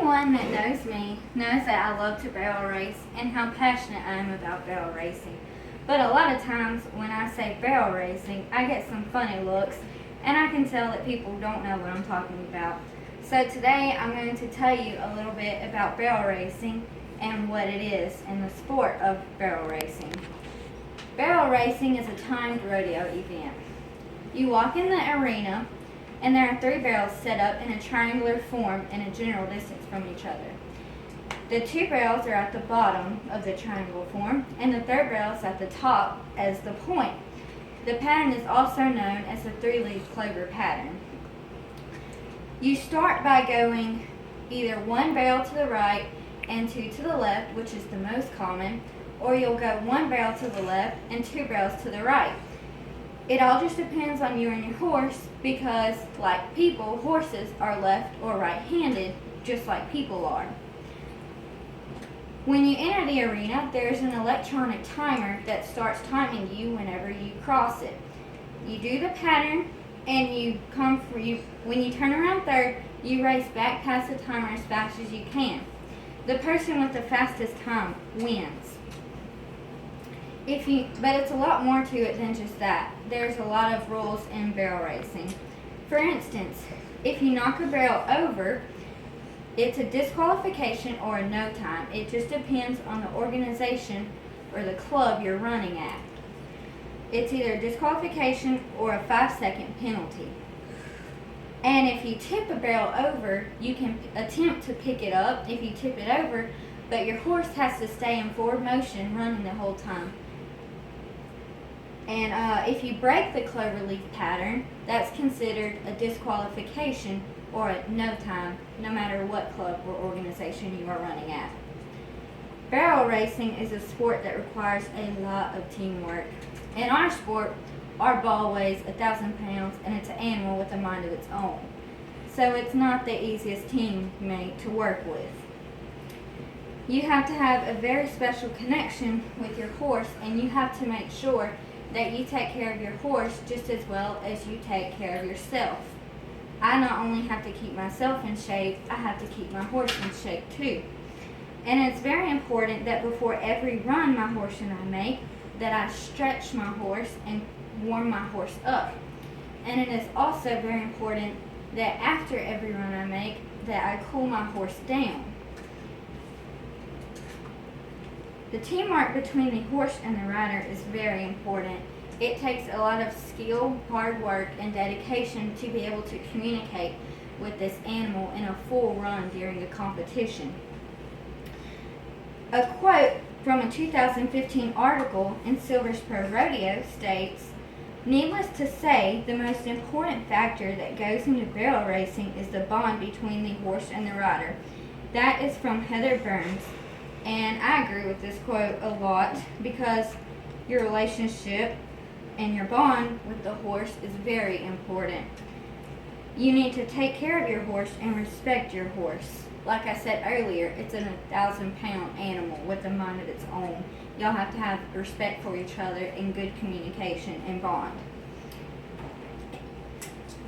Anyone that knows me knows that I love to barrel race and how passionate I am about barrel racing. But a lot of times when I say barrel racing, I get some funny looks and I can tell that people don't know what I'm talking about. So today I'm going to tell you a little bit about barrel racing and what it is in the sport of barrel racing. Barrel racing is a timed rodeo event. You walk in the arena and there are 3 barrels set up in a triangular form in a general distance from each other. The 2 barrels are at the bottom of the triangle form, and the 3rd barrel is at the top as the point. The pattern is also known as the 3-leaf clover pattern. You start by going either 1 barrel to the right and 2 to the left, which is the most common, or you'll go 1 barrel to the left and 2 barrels to the right. It all just depends on you and your horse because, like people, horses are left or right-handed, just like people are. When you enter the arena, there's an electronic timer that starts timing you whenever you cross it. You do the pattern, and when you turn around third, you race back past the timer as fast as you can. The person with the fastest time wins. But it's a lot more to it than just that. There's a lot of rules in barrel racing. For instance, if you knock a barrel over, it's a disqualification or a no time. It just depends on the organization or the club you're running at. It's either a disqualification or a 5-second penalty. And if you tip a barrel over, you can attempt to pick it up if you tip it over, but your horse has to stay in forward motion running the whole time. And if you break the cloverleaf pattern, that's considered a disqualification or a no time, no matter what club or organization you are running at. Barrel racing is a sport that requires a lot of teamwork. In our sport, our ball weighs 1,000 pounds and it's an animal with a mind of its own. So it's not the easiest teammate to work with. You have to have a very special connection with your horse, and you have to make sure that you take care of your horse just as well as you take care of yourself. I not only have to keep myself in shape, I have to keep my horse in shape too. And it's very important that before every run my horse and I make, that I stretch my horse and warm my horse up. And it is also very important that after every run I make, that I cool my horse down. The teamwork between the horse and the rider is very important. It takes a lot of skill, hard work, and dedication to be able to communicate with this animal in a full run during a competition. A quote from a 2015 article in Silver's Pro Rodeo states, "Needless to say, the most important factor that goes into barrel racing is the bond between the horse and the rider." That is from Heather Burns. And I agree with this quote a lot because your relationship and your bond with the horse is very important. You need to take care of your horse and respect your horse. Like I said earlier, it's an 1,000-pound animal with a mind of its own. Y'all have to have respect for each other and good communication and bond.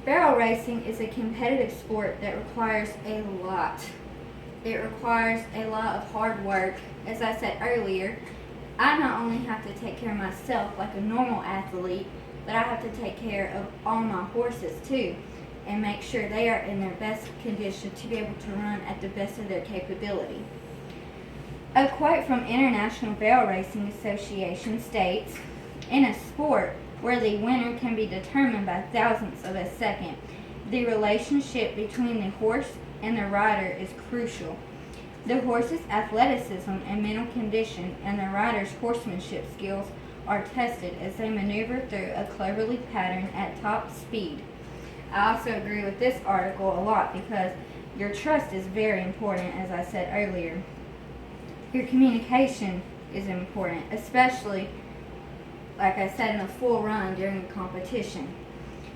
Barrel racing is a competitive sport that requires a lot. It requires a lot of hard work. As I said earlier, I not only have to take care of myself like a normal athlete, but I have to take care of all my horses too and make sure they are in their best condition to be able to run at the best of their capability. A quote from International Barrel Racing Association states, "In a sport where the winner can be determined by thousandths of a second, the relationship between the horse and the rider is crucial. The horse's athleticism and mental condition and the rider's horsemanship skills are tested as they maneuver through a cloverleaf pattern at top speed." I also agree with this article a lot because your trust is very important, as I said earlier. Your communication is important, especially, like I said, in a full run during a competition.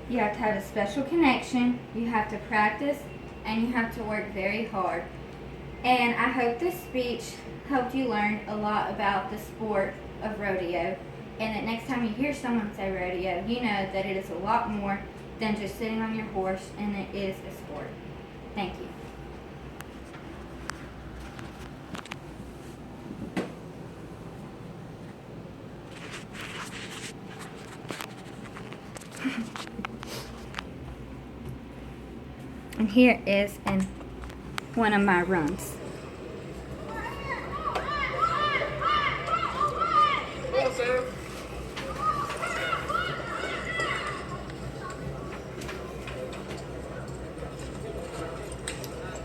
You have to have a special connection, you have to practice, and you have to work very hard. And I hope this speech helped you learn a lot about the sport of rodeo, and that next time you hear someone say rodeo, you know that it is a lot more than just sitting on your horse, and it is a sport. Thank you. And here is one of my runs.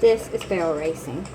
This is barrel racing.